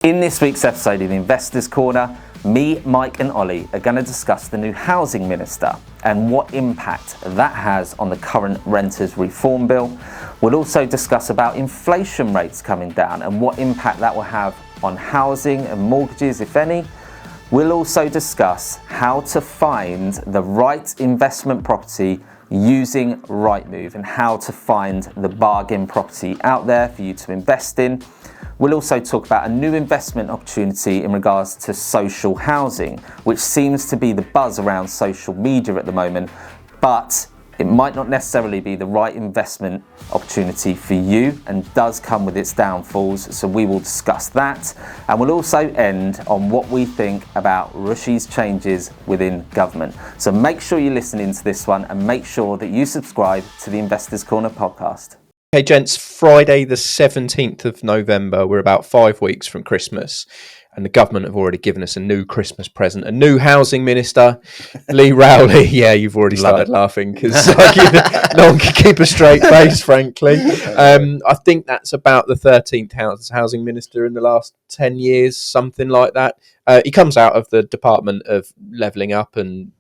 In this week's episode of the Investors Corner, me, Mike and Ollie are going to discuss the new housing minister and what impact that has on the current renters reform bill. We'll also discuss about inflation rates coming down and what impact that will have on housing and mortgages, if any. We'll also discuss how to find the right investment property using Rightmove and how to find the bargain property out there for you to invest in. We'll also talk about a new investment opportunity in regards to social housing, which seems to be the buzz around social media at the moment, but it might not necessarily be the right investment opportunity for you and does come with its downfalls, so we will discuss that. And we'll also end on what we think about Rishi's changes within government. So make sure you listen into this one and make sure that you subscribe to the Investors Corner podcast. Hey gents, Friday the 17th of November, we're about 5 weeks from Christmas and the government have already given us a new Christmas present, a new housing minister, Lee Rowley. Yeah, you've already started laughing because no one can keep a straight face, frankly. I think that's about the 13th housing minister in the last 10 years, something like that. He comes out of the Department of Levelling Up and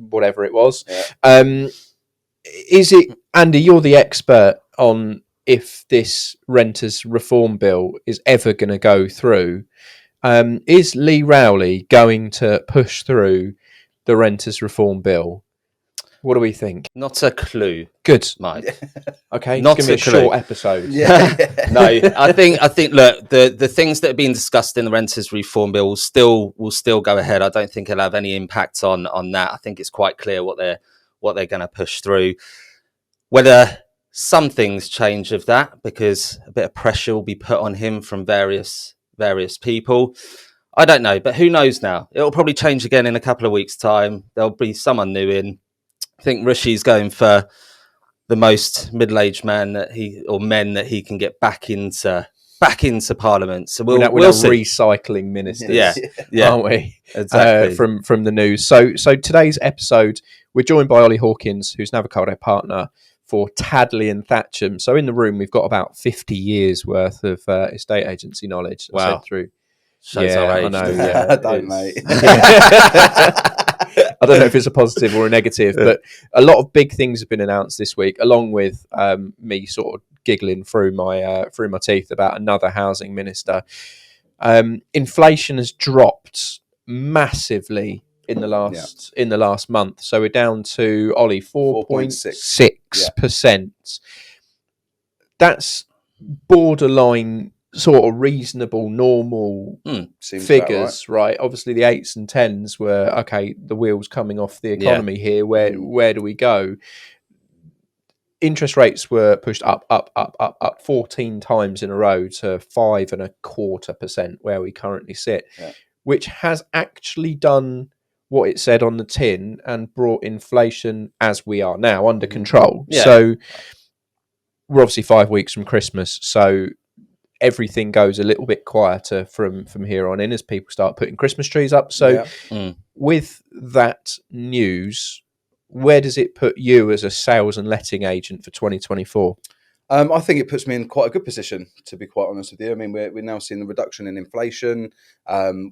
whatever it was. Yeah. Is it, Andy, you're the expert on if this renters reform bill is ever going to go through. Is Lee Rowley going to push through the renters reform bill? What do we think? Not a clue. Good, Mike. Okay, not it's going to be a short episode. Yeah. No, I think. Look, the things that are being discussed in the renters reform bill will still go ahead. I don't think it'll have any impact on that. I think it's quite clear what they're going to push through. Whether some things change of that, because a bit of pressure will be put on him from various people. I don't know, but who knows now? It'll probably change again in a couple of weeks' time. There'll be someone new in. I think Rishi's going for the most middle-aged men that he can get back into Parliament. So we'll see. Recycling ministers, yeah, aren't we? Exactly. From the news. So today's episode, we're joined by Ollie Hawkins, who's an avocado partner for Tadley and Thatcham. So in the room, we've got about 50 years worth of estate agency knowledge. Wow. Through. Shows our age. I know. Yeah, don't, mate. I don't know if it's a positive or a negative, but a lot of big things have been announced this week, along with me sort of giggling through my teeth about another housing minister. Inflation has dropped massively in the last month, so we're down to, Ollie, 4.6%. That's borderline sort of reasonable, normal figures, right? Obviously, the 8s and 10s were okay. The wheels coming off the economy here. Where do we go? Interest rates were pushed up 14 times in a row to 5.25%, where we currently sit, which has actually done what it said on the tin and brought inflation, as we are now, under control. Yeah. So we're obviously 5 weeks from Christmas, so everything goes a little bit quieter from here on in as people start putting Christmas trees up. So with that news, where does it put you as a sales and letting agent for 2024? I think it puts me in quite a good position, to be quite honest with you. I mean, we're now seeing the reduction in inflation,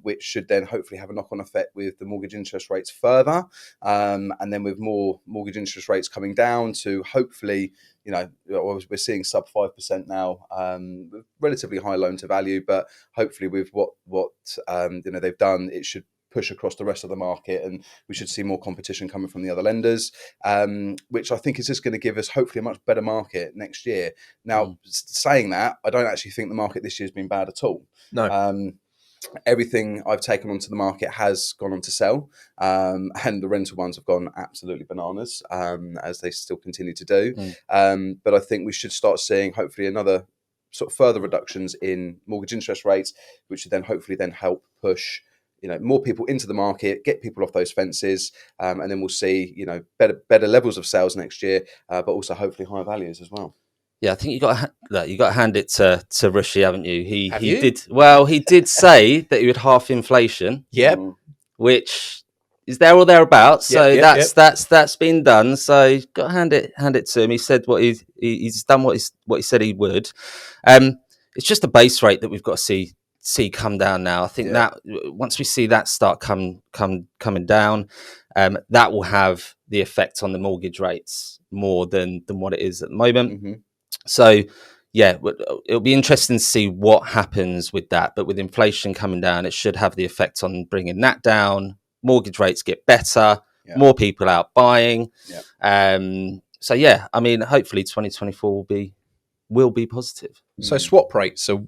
which should then hopefully have a knock-on effect with the mortgage interest rates further. And then with more mortgage interest rates coming down to hopefully, we're seeing sub 5% now, relatively high loan to value, but hopefully with what they've done, it should push across the rest of the market, and we should see more competition coming from the other lenders, which I think is just going to give us hopefully a much better market next year. Now, saying that, I don't actually think the market this year has been bad at all. No. Everything I've taken onto the market has gone on to sell, and the rental ones have gone absolutely bananas, as they still continue to do. But I think we should start seeing hopefully another sort of further reductions in mortgage interest rates, which should then hopefully then help push more people into the market, get people off those fences, and then we'll see, better levels of sales next year, but also hopefully higher values as well. Yeah, I think you got to hand it to Rishi, haven't you? He did say that he would half inflation. Yep. Which is there or thereabouts. So that's been done. So you've got to hand it to him. He said he's done what he said he would. It's just the base rate that we've got to see come down now. I think that once we see that start coming down, that will have the effect on the mortgage rates more than what it is at the moment. So yeah, it'll be interesting to see what happens with that. But with inflation coming down, it should have the effect on bringing that down. Mortgage rates get better, more people out buying. So yeah, I mean, hopefully 2024 will be positive. So swap rates are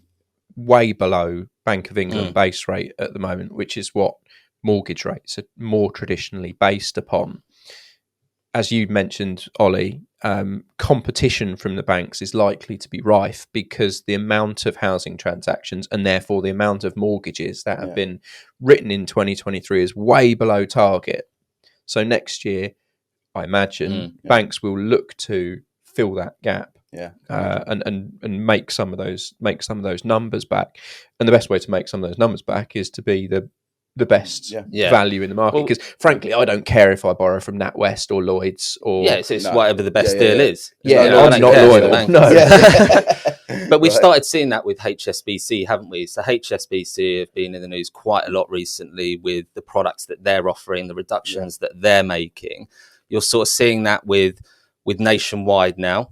way below Bank of England base rate at the moment, which is what mortgage rates are more traditionally based upon. As you mentioned, Ollie, competition from the banks is likely to be rife because the amount of housing transactions and therefore the amount of mortgages that have been written in 2023 is way below target. So next year, I imagine banks will look to fill that gap. And make some of those numbers back, and the best way to make some of those numbers back is to be the best value in the market. Because frankly, I don't care if I borrow from NatWest or Lloyd's or it's whatever the best deal is. I'm not loyal. But we've started seeing that with HSBC, haven't we? So HSBC have been in the news quite a lot recently with the products that they're offering, the reductions that they're making. You're sort of seeing that with Nationwide now.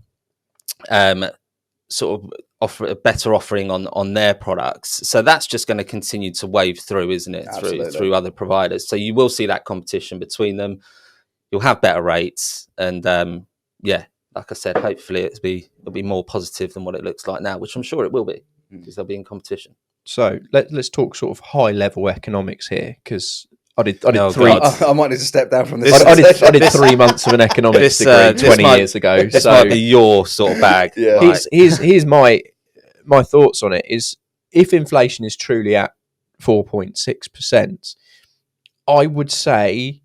Sort of offer a better offering on their products, so that's just going to continue to wave through, isn't it? Through other providers. So you will see that competition between them. You'll have better rates, and like I said, hopefully it'll be more positive than what it looks like now, which I'm sure it will be because they'll be in competition. So let's talk sort of high level economics here, because I did three. I might need to step down from this. I did 3 months of an economics degree 20 years ago. This might be your sort of bag. Here's my thoughts on it. Is if inflation is truly at 4.6%, I would say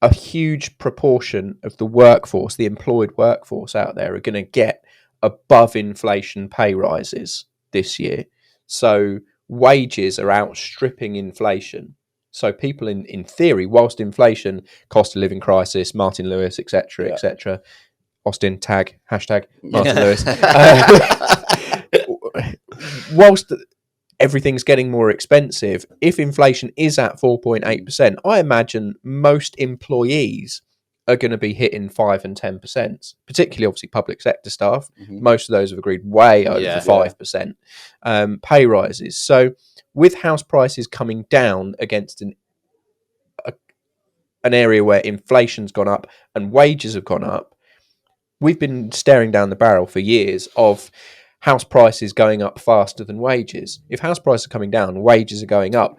a huge proportion of the workforce, the employed workforce out there, are going to get above inflation pay rises this year. So wages are outstripping inflation. So people in theory, whilst inflation, cost of living crisis, Martin Lewis, etc., Austin tag, hashtag Martin Lewis. Whilst everything's getting more expensive, if inflation is at 4.8%, I imagine most employees are going to be hitting 5 and 10%, particularly obviously public sector staff. Most of those have agreed way over 5% pay rises. So with house prices coming down against an area where inflation's gone up and wages have gone up, we've been staring down the barrel for years of house prices going up faster than wages. If house prices are coming down, wages are going up.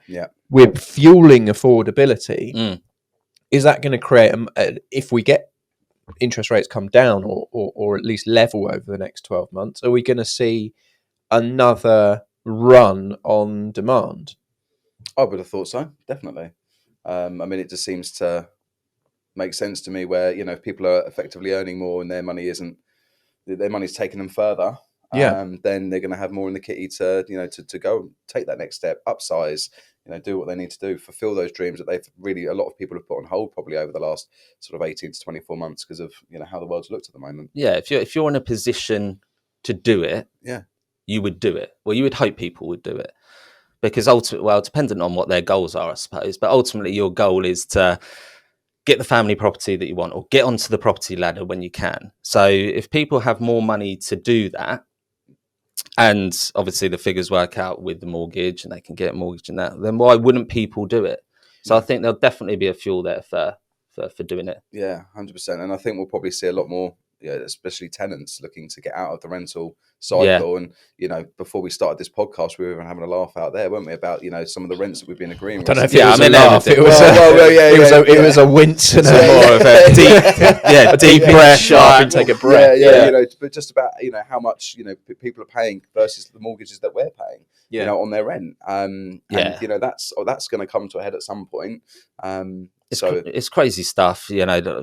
We're fueling affordability. Is that going to create, if we get interest rates come down or at least level over the next 12 months, are we going to see another run on demand? I would have thought so, definitely. I mean, it just seems to make sense to me where, if people are effectively earning more and their money's taking them further, then they're going to have more in the kitty to go take that next step, upsize, do what they need to do, fulfill those dreams that a lot of people have put on hold probably over the last sort of 18 to 24 months because of, how the world's looked at the moment. Yeah. If you're in a position to do it, you would do it. Well, you would hope people would do it. Because ultimately, dependent on what their goals are, I suppose, but ultimately your goal is to get the family property that you want or get onto the property ladder when you can. So if people have more money to do that, and obviously the figures work out with the mortgage and they can get a mortgage and that, then why wouldn't people do it? So I think there'll definitely be a fuel there for doing it. Yeah, 100%. And I think we'll probably see a lot more, especially tenants looking to get out of the rental cycle. And, before we started this podcast, we were even having a laugh out there, weren't we, about, some of the rents that we've been agreeing with. I don't know if it was a laugh. It was a wince and more of a deep breath, sharp and take a breath. But just about, how much, people are paying versus the mortgages that we're paying, on their rent. And, that's going to come to a head at some point. It's crazy stuff,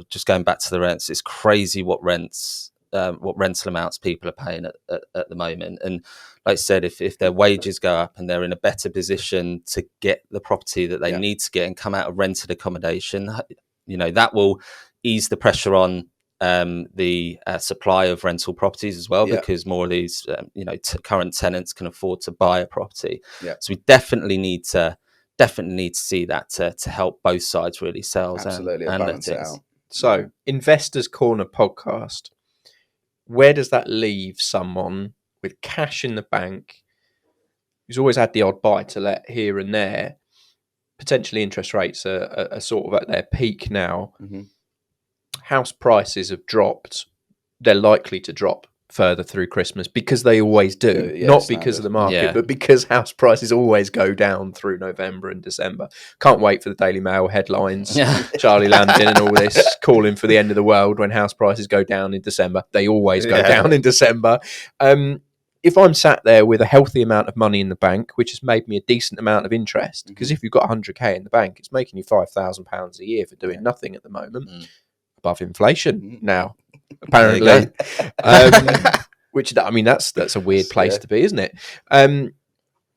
just going back to the rents. It's crazy what rental amounts people are paying at the moment. And like I said, if their wages go up and they're in a better position to get the property that they need to get and come out of rented accommodation, that will ease the pressure on the supply of rental properties as well, Yeah. because more of these current tenants can afford to buy a property. Yeah. So we definitely need to see that to help both sides, really, sales Absolutely, and balance it lettings. out. So, Investors Corner podcast, where does that leave someone with cash in the bank who's always had the odd buy to let here and there? Potentially interest rates are sort of at their peak now. Mm-hmm. House prices have dropped. They're likely to drop further through Christmas because they always do. Yeah, Not standard. because of the market, Yeah. but because house prices always go down through November and December. Can't wait for the Daily Mail headlines. Yeah. Charlie Lambden and all this calling for the end of the world when house prices go down in December. They always go down in December. If I'm sat there with a healthy amount of money in the bank, which has made me a decent amount of interest, because if you've got 100k in the bank, it's making you £5,000 a year for doing nothing at the moment, above inflation now, apparently. Which, I mean, that's a weird place to be, isn't it?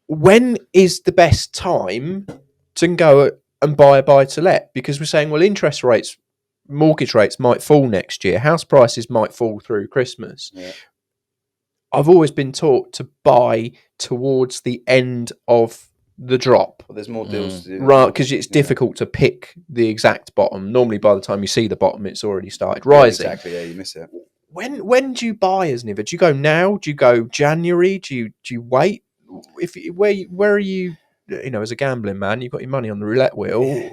When is the best time to go and buy a buy-to-let? Because we're saying, well, interest rates, mortgage rates might fall next year, house prices might fall through Christmas. Yeah. I've always been taught to buy towards the end of the drop. Well, there's more deals to do. Right, because it's difficult to pick the exact bottom. Normally, by the time you see the bottom, it's already started rising. Yeah, exactly, yeah, you miss it. When do you buy as an investor? Do you go now? Do you go January? Do you wait? Where are you? As a gambling man, you've got your money on the roulette wheel.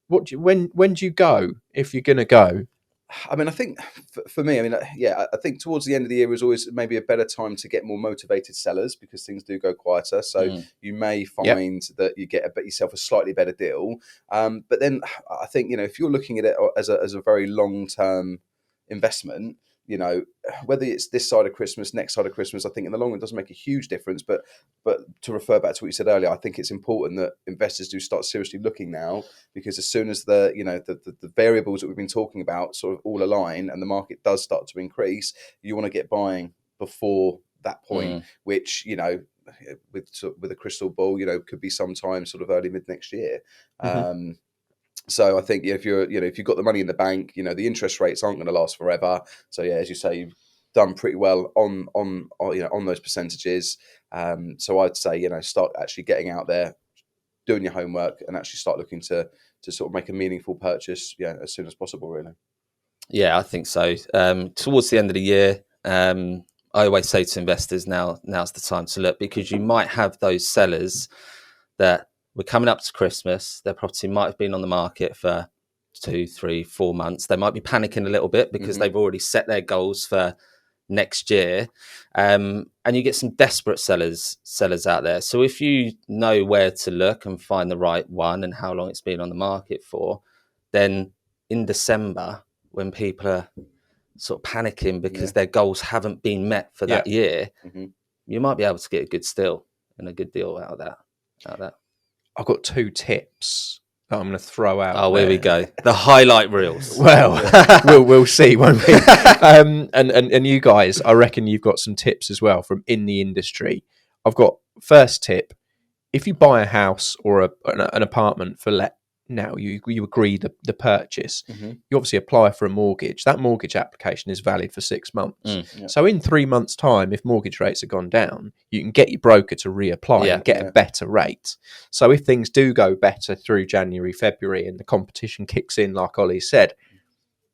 When do you go if you're going to go? I mean, I think for me, I think towards the end of the year is always maybe a better time to get more motivated sellers because things do go quieter. So you may find that you get yourself a slightly better deal. But then I think, if you're looking at it as a very long-term investment, whether it's this side of Christmas, next side of Christmas, I think in the long run it doesn't make a huge difference. But to refer back to what you said earlier, I think it's important that investors do start seriously looking now, because as soon as the variables that we've been talking about sort of all align and the market does start to increase, you want to get buying before that point, which, with a crystal ball, could be sometime sort of early mid next year. So I think if you've got the money in the bank, the interest rates aren't going to last forever. So yeah, as you say, you've done pretty well on those percentages. So I'd say, start actually getting out there, doing your homework, and actually start looking to sort of make a meaningful purchase, as soon as possible, really. Yeah, I think so. Towards the end of the year, I always say to investors, now's the time to look, because you might have those sellers that we're coming up to Christmas. Their property might have been on the market for 2, 3, 4 months. They might be panicking a little bit because they've already set their goals for next year. And you get some desperate sellers out there. So if you know where to look and find the right one and how long it's been on the market for, then in December, when people are sort of panicking because their goals haven't been met for that year, you might be able to get a good steal and a good deal out of that. I've got 2 tips that I'm going to throw out. Oh, here we go. The highlight reels. Well, we'll see, won't we? And you guys, I reckon you've got some tips as well from in the industry. I've got first tip: if you buy a house or an apartment for let now, you agree the purchase. You obviously apply for a mortgage. That mortgage application is valid for 6 months. So in 3 months' time, if mortgage rates have gone down, you can get your broker to reapply and get a better rate. So if things do go better through January, February, and the competition kicks in, like Ollie said,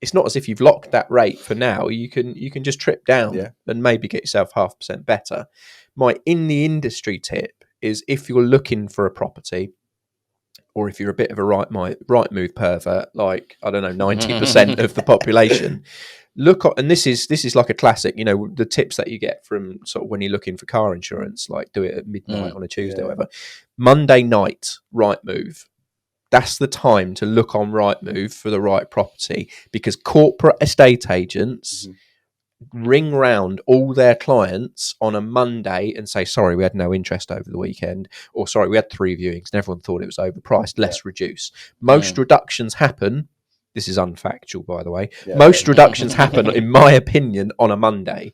it's not as if you've locked that rate for now. You can just trip down and maybe get yourself 0.5% better. My in the industry tip is, if you're looking for a property, or if you're a bit of a right move pervert, like, I don't know, 90% of the population, and this is like a classic, the tips that you get from sort of when you're looking for car insurance, like do it at midnight on a Tuesday or whatever. Monday night, right move. That's the time to look on Rightmove for the right property, because corporate estate agents ring round all their clients on a Monday and say, sorry, we had no interest over the weekend, or sorry, we had 3 viewings and everyone thought it was overpriced, let's reduce. Most reductions happen, this is unfactual by the way, most reductions happen, in my opinion, on a Monday.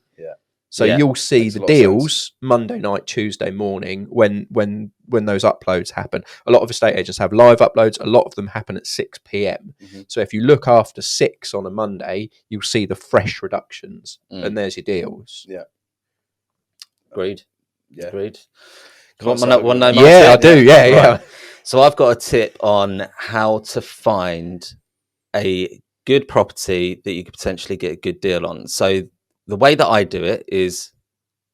So Yeah, you'll see makes a the lot of sense. deals Monday night, Tuesday morning when those uploads happen. A lot of estate agents have live uploads. A lot of them happen at 6 p.m. Mhm. So if you look after 6 on a Monday, you'll see the fresh reductions, and there's your deals. Yeah. Agreed. Yeah. Agreed. Can't Want say to I know agree my with Yeah, I tip? do. Yeah, yeah. Right. So I've got a tip on how to find a good property that you could potentially get a good deal on. So the way that I do it is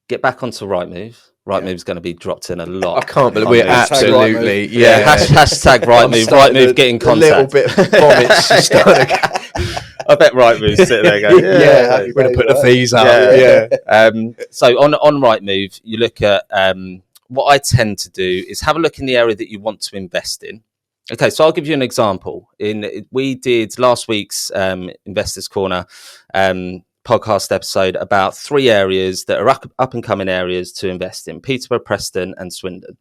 get back onto Rightmove. Rightmove's going to be dropped in a lot. I can't believe on we're these. absolutely Hashtag Rightmove. Rightmove, get in A little contact. bit of vomits just starting to I bet Rightmove's sitting there going, happy we're gonna days, put the right? fees up. Yeah. Yeah. So on Rightmove, you look at what I tend to do is have a look in the area that you want to invest in. Okay, so I'll give you an example. We did last week's Investors Corner podcast episode about 3 areas that are up and coming areas to invest in: Peterborough, Preston, and Swindon.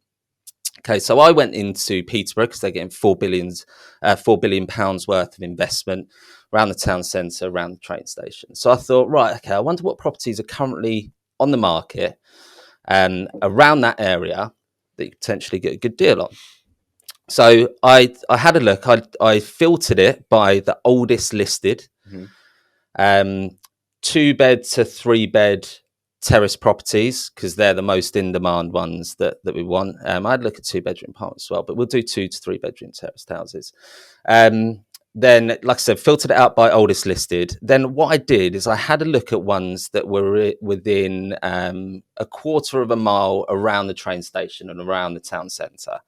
Okay, so I went into Peterborough because they're getting £4 billion worth of investment around the town centre, around the train station. So I thought, right, okay, I wonder what properties are currently on the market around that area that you could potentially get a good deal on. So I had a look. I filtered it by the oldest listed, 2-bed to 3-bed terrace properties, because they're the most in demand ones that we want. I'd look at 2-bedroom apartments as well, but we'll do 2 to 3-bedroom terraced houses. Then, like I said, filtered it out by oldest listed. Then what I did is I had a look at ones that were within a quarter of a mile around the train station and around the town centre.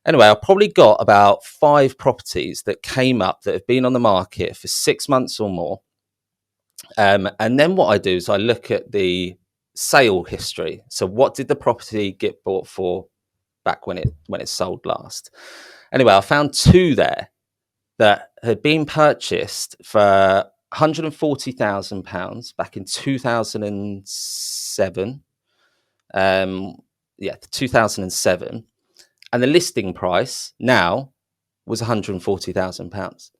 Anyway, I probably got about 5 properties that came up that have been on the market for 6 months or more. And then what I do is I look at the sale history. So what did the property get bought for back when it sold last? Anyway, I found 2 there that had been purchased for £140,000 back in 2007. 2007. And the listing price now was £140,000.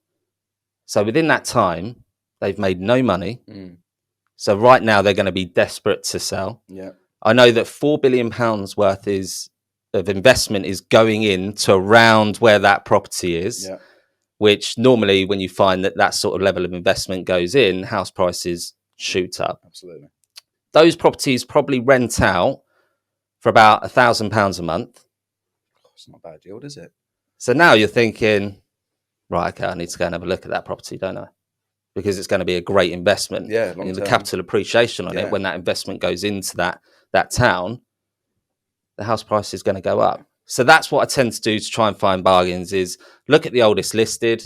So within that time, they've made no money. So right now they're going to be desperate to sell. Yeah. I know that £4 billion worth of investment is going into around where that property is, which normally when you find that sort of level of investment goes in, house prices shoot up. Absolutely. Those properties probably rent out for about £1,000 a month. It's not a bad deal, is it? So now you're thinking, right, okay, I need to go and have a look at that property, don't I? Because it's going to be a great investment. Yeah, long and the term. capital appreciation on it, when that investment goes into that town, the house price is going to go up. So that's what I tend to do to try and find bargains: is look at the oldest listed,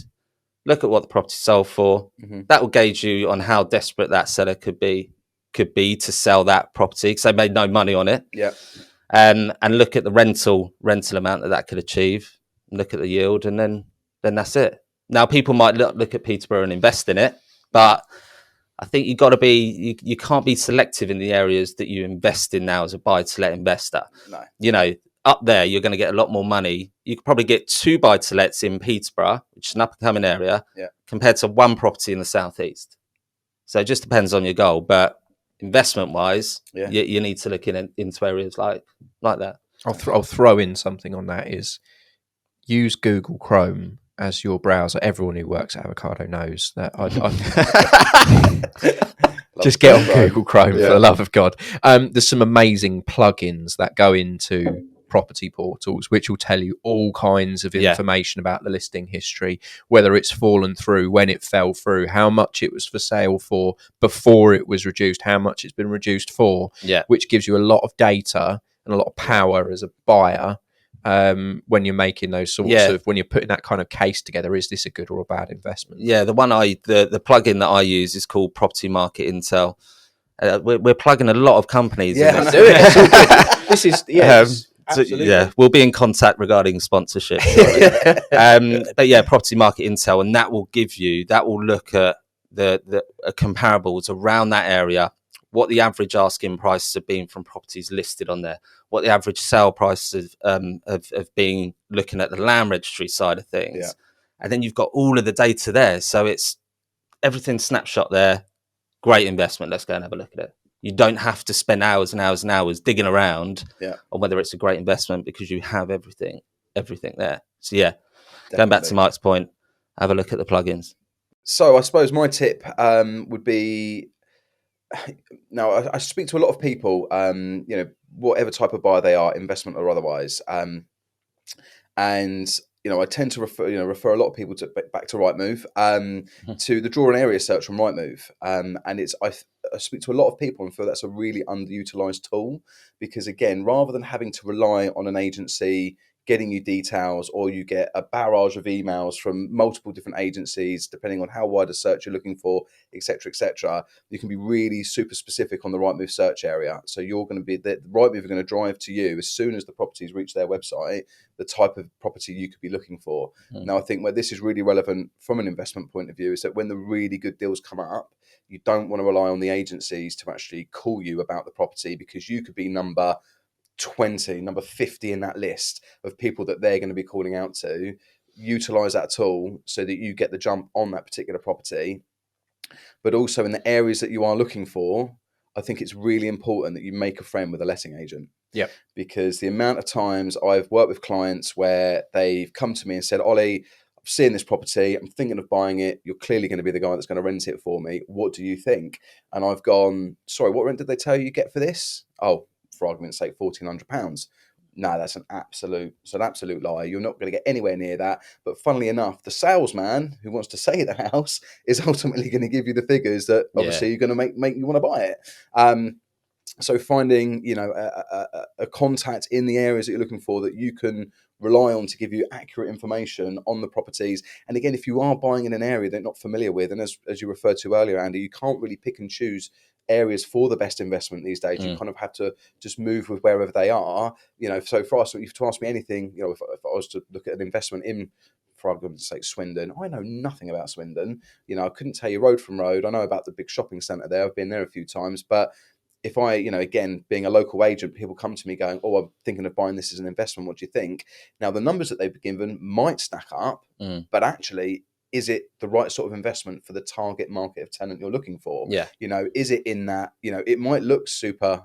look at what the property sold for. That will gauge you on how desperate that seller could be to sell that property, because they made no money on it. Yeah. And look at the rental amount that could achieve, look at the yield, and then that's it. Now, people might look at Peterborough and invest in it, but I think you can't be selective in the areas that you invest in now as a buy-to-let investor. No. You know, up there, you're going to get a lot more money. You could probably get 2 buy-to-lets in Peterborough, which is an up-and-coming area, compared to 1 property in the southeast. So it just depends on your goal. But investment-wise, you need to look into areas like that. I'll throw in something on that: is use Google Chrome as your browser. Everyone who works at Avocado knows that. Just get on Google Chrome, for the love of God. There's some amazing plugins that go into property portals which will tell you all kinds of information about the listing history, whether it's fallen through, when it fell through, how much it was for sale for before it was reduced, how much it's been reduced for, which gives you a lot of data and a lot of power as a buyer. When you're making those sorts of, when you're putting that kind of case together, is this a good or a bad investment? Yeah, the plugin that I use is called Property Market Intel. We're plugging a lot of companies. Yeah, in do it. This is absolutely. We'll be in contact regarding sponsorship. But yeah, Property Market Intel, and that will look at the comparables around that area, what the average asking prices have been from properties listed on there, what the average sale prices have been, looking at the land registry side of things. And then you've got all of the data there. So it's everything snapshot there. Great investment. Let's go and have a look at it. You don't have to spend hours and hours and hours digging around Yeah. on whether it's a great investment, because you have everything there. So yeah, Definitely. going back to Mike's point, have a look at the plugins. So I suppose my tip would be, now I speak to a lot of people, whatever type of buyer they are, investment or otherwise, and I tend to refer a lot of people back to Rightmove, to the draw an area search on Rightmove, and I speak to a lot of people and feel that's a really underutilized tool, because again, rather than having to rely on an agency getting you details, or you get a barrage of emails from multiple different agencies, depending on how wide a search you're looking for, etc., you can be really super specific on the Rightmove search area. So you're going to be, the Rightmove are going to drive to you, as soon as the properties reach their website, the type of property you could be looking for. Now, I think where this is really relevant from an investment point of view is that when the really good deals come up, you don't want to rely on the agencies to actually call you about the property, because you could be number 20, number 50 in that list of people that they're going to be calling out to. Utilize that tool so that you get the jump on that particular property. But also in the areas that you are looking for, I think it's really important that you make a friend with a letting agent. Yeah. Because the amount of times I've worked with clients where they've come to me and said, Ollie, I'm seeing this property, I'm thinking of buying it. You're clearly going to be the guy that's going to rent it for me. What do you think? And I've gone, sorry, what rent did they tell you get for this? Oh, for argument's sake, £1,400. No, that's an absolute lie. You're not going to get anywhere near that. But funnily enough, the salesman who wants to sell the house is ultimately going to give you the figures that obviously you're going to make you want to buy it. So finding, a contact in the areas that you're looking for that you can rely on to give you accurate information on the properties. And again, if you are buying in an area that you're not familiar with, and as you referred to earlier, Andy, you can't really pick and choose areas for the best investment these days. You kind of have to just move with wherever they are. So for us, if you ask me anything, if I was to look at an investment in, for argument's sake, Swindon, I know nothing about Swindon. I couldn't tell you road from road. I know about the big shopping centre there. I've been there a few times, but if I, again, being a local agent, people come to me going, oh, I'm thinking of buying this as an investment. What do you think? Now, the numbers that they've been given might stack up, but actually, is it the right sort of investment for the target market of tenant you're looking for? Yeah. Is it in that, it might look super,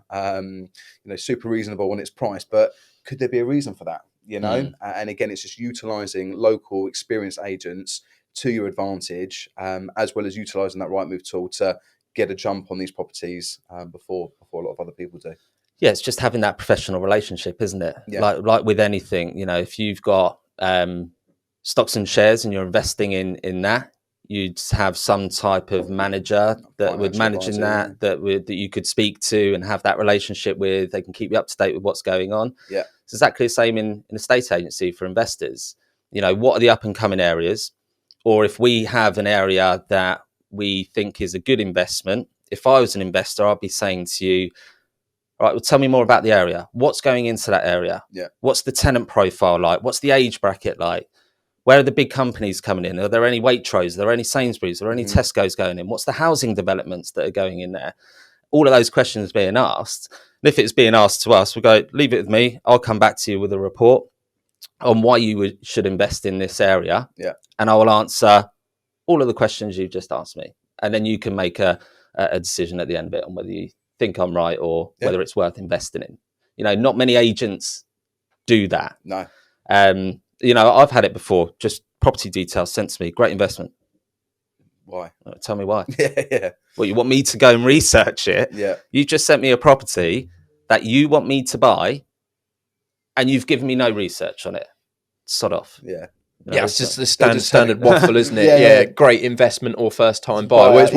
super reasonable when it's priced, but could there be a reason for that? And again, it's just utilizing local experienced agents to your advantage, as well as utilizing that Rightmove tool to get a jump on these properties before a lot of other people do. Yeah, it's just having that professional relationship, isn't it? Yeah. Like with anything, if you've got stocks and shares and you're investing in that, you'd have some type of manager that would manage in that you could speak to and have that relationship with. They can keep you up to date with what's going on. Yeah, it's exactly the same in a estate agency for investors. What are the up and coming areas? Or if we have an area that we think is a good investment, if I was an investor, I'd be saying to you, all right, well, tell me more about the area. What's going into that area? Yeah. What's the tenant profile like? What's the age bracket like? Where are the big companies coming in? Are there any Waitrose? Are there any Sainsbury's? Are there any Tesco's going in? What's the housing developments that are going in there? All of those questions being asked. And if it's being asked to us, we'll go, leave it with me. I'll come back to you with a report on why you should invest in this area. Yeah. And I will answer all of the questions you've just asked me. And then you can make a decision at the end of it on whether you think I'm right or whether it's worth investing in. Not many agents do that. No. I've had it before, just property details sent to me. Great investment. Why? Tell me why. Yeah. Well, you want me to go and research it? Yeah. You just sent me a property that you want me to buy and you've given me no research on it. Sod off. Yeah. Yeah, it's just the standard waffle, isn't it? Yeah. Great investment or first time buy. Whereas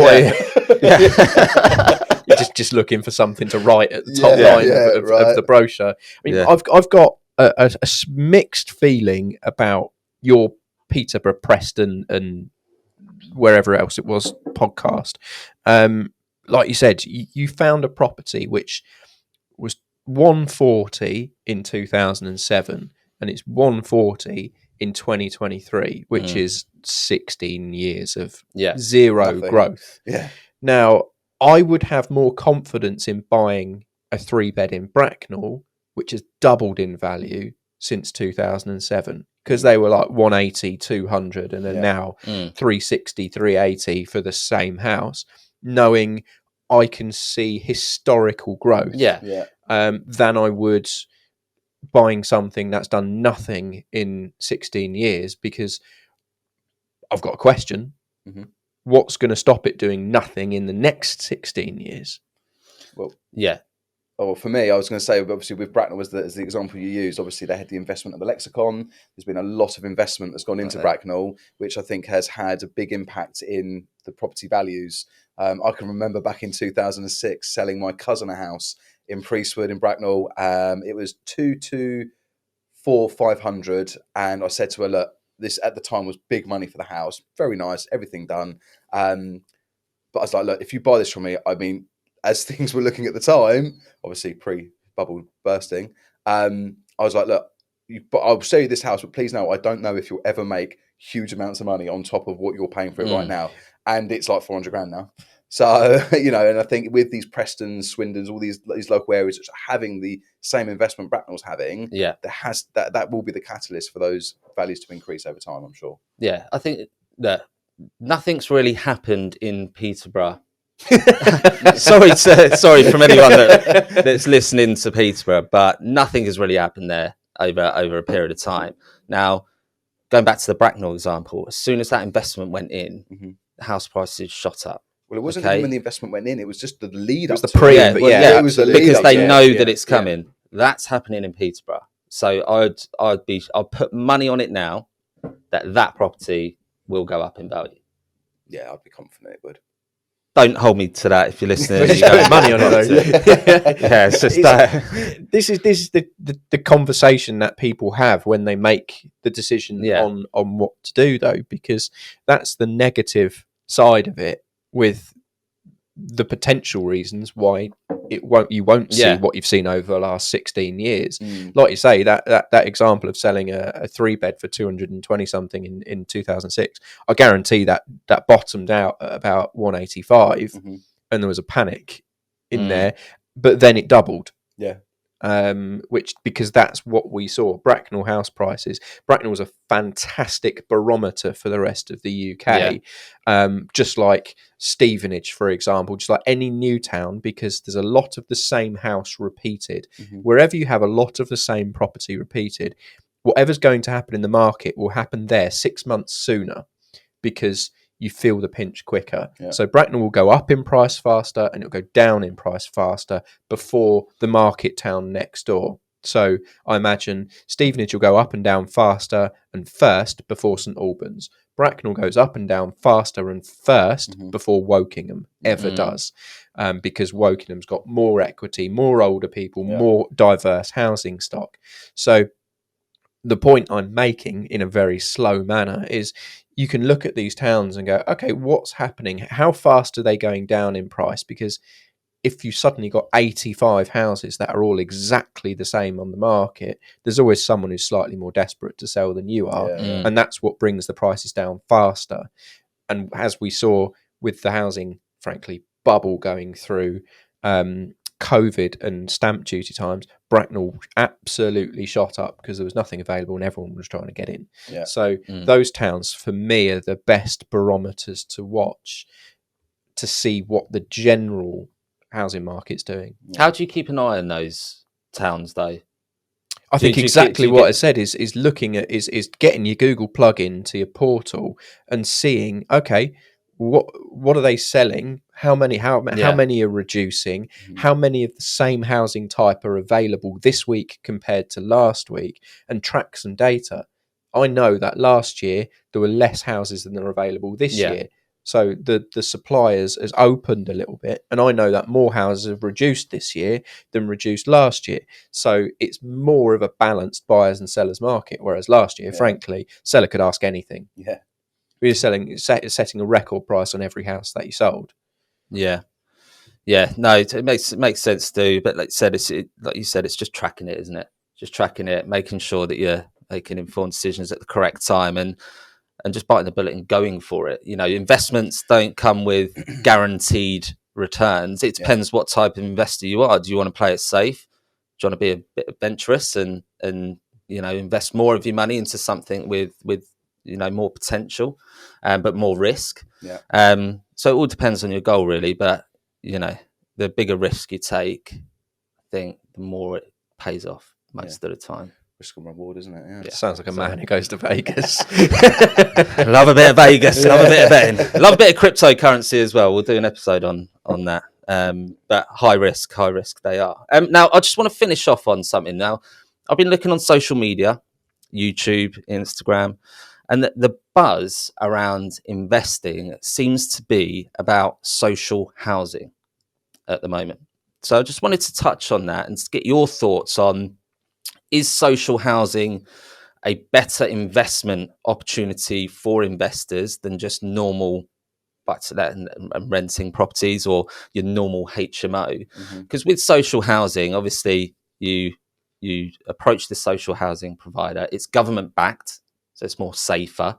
you're just looking for something to write at the top line of the brochure. I mean, I've got a mixed feeling about your Peterborough, Preston, and wherever else it was podcast. Like you said, you found a property which was 140 in 2007, and it's 140 in 2023, which is 16 years of zero growth. Yeah. Now, I would have more confidence in buying a 3-bed in Bracknell, which has doubled in value since 2007, because they were like 180, 200, and then now 360, 380 for the same house, knowing I can see historical growth Yeah. than I would buying something that's done nothing in 16 years, because I've got a question. Mm-hmm. What's going to stop it doing nothing in the next 16 years? Well, Yeah. Oh, for me, I was going to say, obviously, with Bracknell as the example you used, obviously they had the investment of the lexicon. There's been a lot of investment that's gone into Bracknell, which I think has had a big impact in the property values. I can remember back in 2006 selling my cousin a house in Priestwood in Bracknell. It was 500, and I said to her, look, this at the time was big money for the house, very nice, everything done. But I was like, look, if you buy this from me, I mean, as things were looking at the time, obviously pre-bubble bursting, I was like, look, I'll show you this house, but please know, I don't know if you'll ever make huge amounts of money on top of what you're paying for it right now. And it's like 400 grand now. So, and I think with these Prestons, Swindons, all these local areas which are having the same investment Bracknell's having, that will be the catalyst for those values to increase over time, I'm sure. Yeah, I think that nothing's really happened in Peterborough. sorry from anyone that's listening to Peterborough, but nothing has really happened there over a period of time. Now, going back to the Bracknell example, as soon as that investment went in, the house prices shot up. Well, it wasn't even when the investment went in; it was just the lead up. It was the pre, it was the lead because up, they know that it's coming. Yeah. That's happening in Peterborough. So I'd put money on it now that property will go up in value. Yeah, I'd be confident it would. Don't hold me to that if you're listening. You put money on it though. Yeah, it's just this is the conversation that people have when they make the decision on what to do, though, because that's the negative side of it, with the potential reasons why you won't see what you've seen over the last 16 years. Like you say, that example of selling a 3-bed for 220 something in 2006, I guarantee that bottomed out at about 185, and there was a panic in there, but then it doubled. Because that's what we saw. Bracknell house prices. Bracknell was a fantastic barometer for the rest of the UK. Just like Stevenage, for example, just like any new town, because there's a lot of the same house repeated. Wherever you have a lot of the same property repeated, whatever's going to happen in the market will happen there 6 months sooner, because you feel the pinch quicker. So Bracknell will go up in price faster and it'll go down in price faster before the market town next door. So I imagine Stevenage will go up and down faster and first before St Albans. Bracknell goes up and down faster and first before Wokingham ever does, because Wokingham's got more equity, more older people, more diverse housing stock. So the point I'm making in a very slow manner is you can look at these towns and go, okay, what's happening? How fast are they going down in price? Because if you suddenly got 85 houses that are all exactly the same on the market, there's always someone who's slightly more desperate to sell than you are. And that's what brings the prices down faster. And as we saw with the housing, frankly, bubble going through COVID and stamp duty times, Bracknell absolutely shot up because there was nothing available and everyone was trying to get in. So those towns, for me, are the best barometers to watch to see what the general housing market's doing. How do you keep an eye on those towns, though? I think exactly what I said is looking at is getting your Google plug-in to your portal and seeing, okay, what are they selling? How many are reducing? How many of the same housing type are available this week compared to last week? And track some data. I know that last year there were less houses than are available this year. So the suppliers has opened a little bit, and I know that more houses have reduced this year than reduced last year. So it's more of a balanced buyers and sellers market, whereas last year, frankly, seller could ask anything. We were setting a record price on every house that you sold. No, it makes sense too. But like you said, it's just tracking it, isn't it? Just tracking it, making sure that you're making informed decisions at the correct time, and just biting the bullet and going for it. Investments don't come with guaranteed returns. It depends what type of investor you are. Do you want to play it safe? Do you want to be a bit adventurous and invest more of your money into something with more potential, but more risk? So it all depends on your goal, really. But the bigger risk you take, I think the more it pays off most of the time. Risk and reward, isn't it? Yeah. Sounds like a man who goes to Vegas. Love a bit of Vegas, love a bit of betting, love a bit of cryptocurrency as well. We'll do an episode on that. But high risk they are. Now, I just want to finish off on something. Now, I've been looking on social media, YouTube, Instagram, and the buzz around investing seems to be about social housing at the moment. So I just wanted to touch on that and get your thoughts on, is social housing a better investment opportunity for investors than just normal buy-to-let and renting properties or your normal HMO? Because with social housing, obviously you approach the social housing provider, it's government backed, so it's more safer.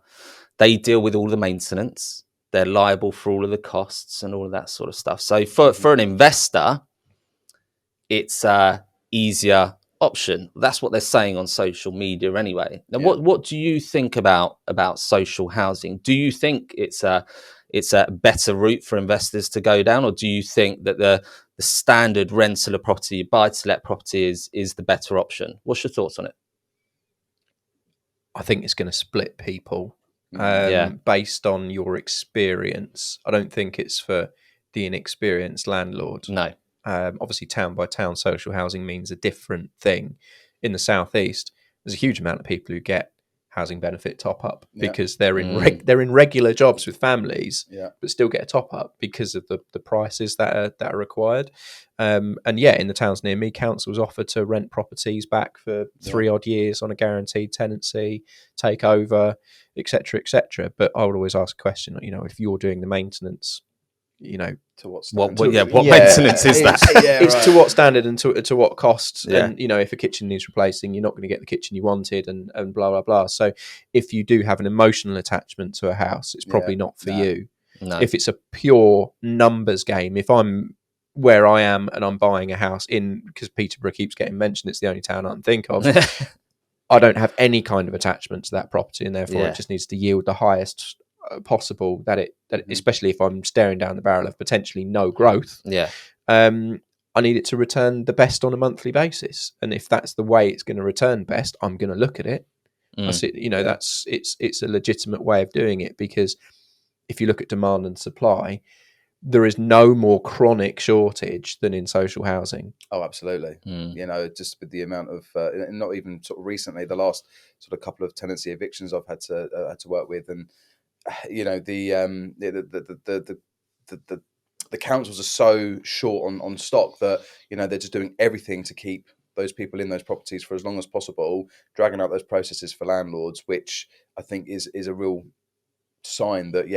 They deal with all the maintenance, they're liable for all of the costs and all of that sort of stuff. So for an investor, it's a easier option. That's what they're saying on social media anyway. Now, what do you think about social housing? Do you think it's a better route for investors to go down, or do you think that the standard rental of property, buy-to-let property, is the better option? What's your thoughts on it? I think it's going to split people based on your experience. I don't think it's for the inexperienced landlord. No. Obviously, town by town social housing means a different thing. In the southeast, there's a huge amount of people who get housing benefit top up because they're in regular jobs with families, but still get a top up because of the prices that are required. And in the towns near me, councils offer to rent properties back for 3 odd years on a guaranteed tenancy, take over, etc., etc. But I would always ask a question, if you're doing the maintenance, to what standard? What maintenance is that? It's to what standard and to what cost. And if a kitchen needs replacing, you're not going to get the kitchen you wanted, and blah blah blah. So if you do have an emotional attachment to a house, it's probably not for you. No. If it's a pure numbers game, if I'm where I am and I'm buying a house because Peterborough keeps getting mentioned, it's the only town I can think of. I don't have any kind of attachment to that property, and therefore it just needs to yield the highest possible that especially if I'm staring down the barrel of potentially no growth. I need it to return the best on a monthly basis, and if that's the way it's going to return best, I'm going to look at it. I see, that's it's a legitimate way of doing it, because if you look at demand and supply, there is no more chronic shortage than in social housing. Oh, absolutely. Just with the amount of, not even sort of recently, the last sort of couple of tenancy evictions I've had to work with, and the councils are so short on stock that they're just doing everything to keep those people in those properties for as long as possible, dragging out those processes for landlords, which I think is a real sign that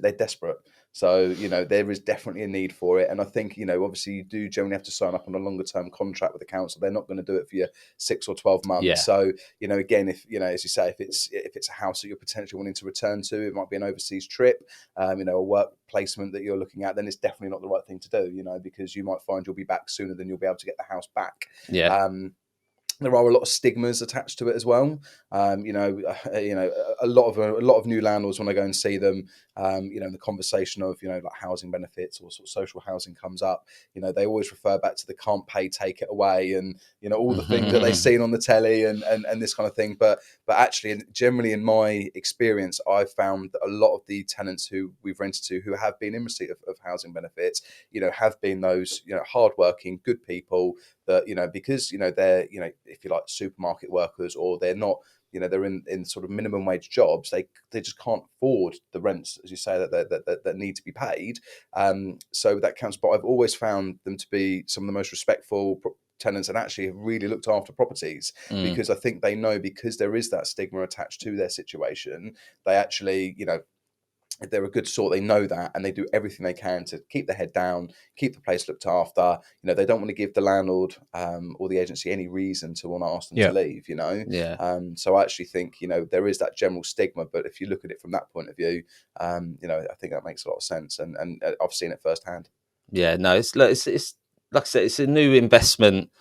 they're desperate. So there is definitely a need for it, and I think obviously you do generally have to sign up on a longer term contract with the council. They're not going to do it for you 6 or 12 months. So again, if as you say, if it's a house that you're potentially wanting to return to, it might be an overseas trip, a work placement that you're looking at, then it's definitely not the right thing to do. Because you might find you'll be back sooner than you'll be able to get the house back. There are a lot of stigmas attached to it as well. A lot of new landlords, when I go and see them, in the conversation of like housing benefits or sort of social housing comes up, they always refer back to the can't pay, take it away, and all the things that they've seen on the telly and this kind of thing. But actually, generally in my experience, I've found that a lot of the tenants who we've rented to who have been in receipt of housing benefits, have been those hardworking, good people that because they're if you like supermarket workers, or they're not they're in sort of minimum wage jobs, they just can't afford the rents, as you say, that need to be paid. So that counts. But I've always found them to be some of the most respectful tenants, and actually have really looked after properties, because I think they know, because there is that stigma attached to their situation, they actually if they're a good sort, they know that, and they do everything they can to keep their head down, keep the place looked after. They don't want to give the landlord or the agency any reason to want to ask them to leave. So I actually think there is that general stigma, but if you look at it from that point of view, I think that makes a lot of sense, and I've seen it firsthand. It's like I said, it's a new investment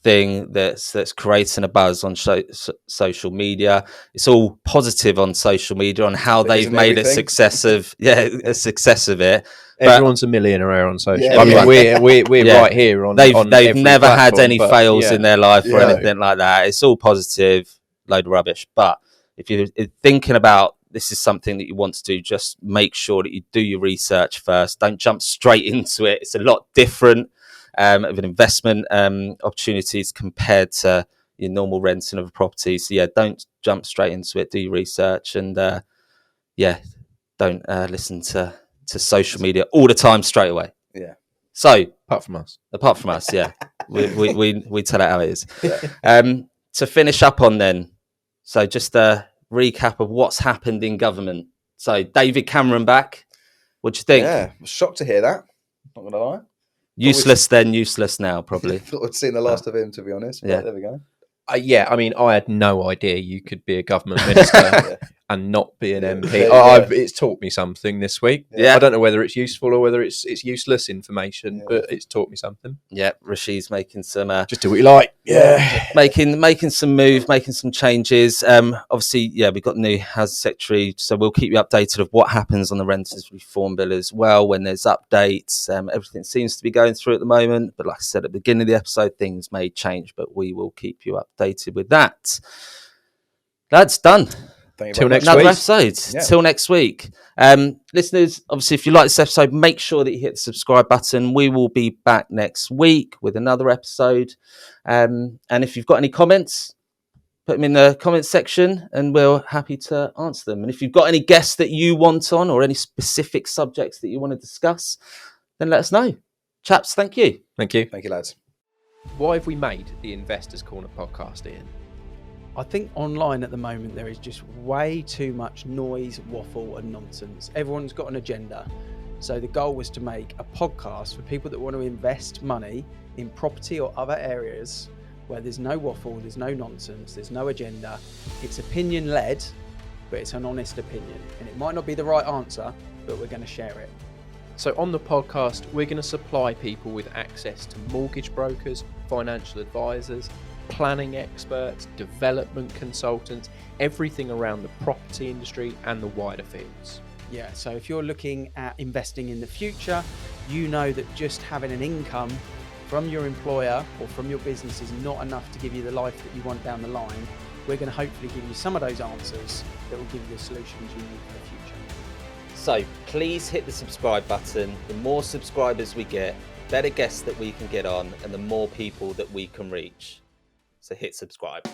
thing that's creating a buzz on social media. It's all positive on social media on how they've made a success of it. Everyone's a millionaire on social. Yeah, I mean, yeah. we're Yeah. right here on. They've every never had platform, any but fails in their life or Yeah. anything like that. It's all positive, load of rubbish. But if you're thinking about this is something that you want to do, just make sure that you do your research first. Don't jump straight into it. It's a lot different of an investment opportunities compared to your normal renting of a property. So yeah, don't jump straight into it. Do your research and don't listen to social media all the time straight away. Yeah. So apart from us, yeah, we tell it how it is. Yeah. To finish up on then, so just a recap of what's happened in government. So David Cameron back. What do you think? Yeah, I was shocked to hear that. Not gonna lie. Useless then, useless now, probably. Thought I'd seen the last of him, to be honest. But Yeah. there we go. yeah, I mean, I had no idea you could be a government minister and not be an MP. Yeah. It's taught me something this week. Yeah. I don't know whether it's useful or whether it's useless information, Yeah. but it's taught me something. Yeah, Rashid's making some Just do what you like. Yeah. making some moves, making some changes. Obviously, yeah, we've got new housing secretary, so we'll keep you updated of what happens on the renters reform bill as well when there's updates. Everything seems to be going through at the moment, but like I said at the beginning of the episode, things may change, but we will keep you updated with that. That's done. Thank you Till very next much. Another week. episode. Yeah. Till next week. Listeners, obviously, if you like this episode, make sure that you hit the subscribe button. We will be back next week with another episode. And if you've got any comments, put them in the comments section and we're happy to answer them. And if you've got any guests that you want on or any specific subjects that you want to discuss, then let us know. Chaps, thank you. Thank you. Thank you, lads. Why have we made the Investors Corner podcast, Ian? I think online at the moment there is just way too much noise, waffle and nonsense. Everyone's got an agenda. So the goal was to make a podcast for people that want to invest money in property or other areas where there's no waffle, there's no nonsense, there's no agenda. It's opinion led, but it's an honest opinion. And it might not be the right answer, but we're going to share it. So on the podcast, we're going to supply people with access to mortgage brokers, financial advisors, planning experts, development consultants, everything around the property industry and the wider fields. Yeah, so if you're looking at investing in the future, you know that just having an income from your employer or from your business is not enough to give you the life that you want down the line. We're going to hopefully give you some of those answers that will give you the solutions you need for the future. So please hit the subscribe button. The more subscribers we get, better guests that we can get on and the more people that we can reach. So hit subscribe.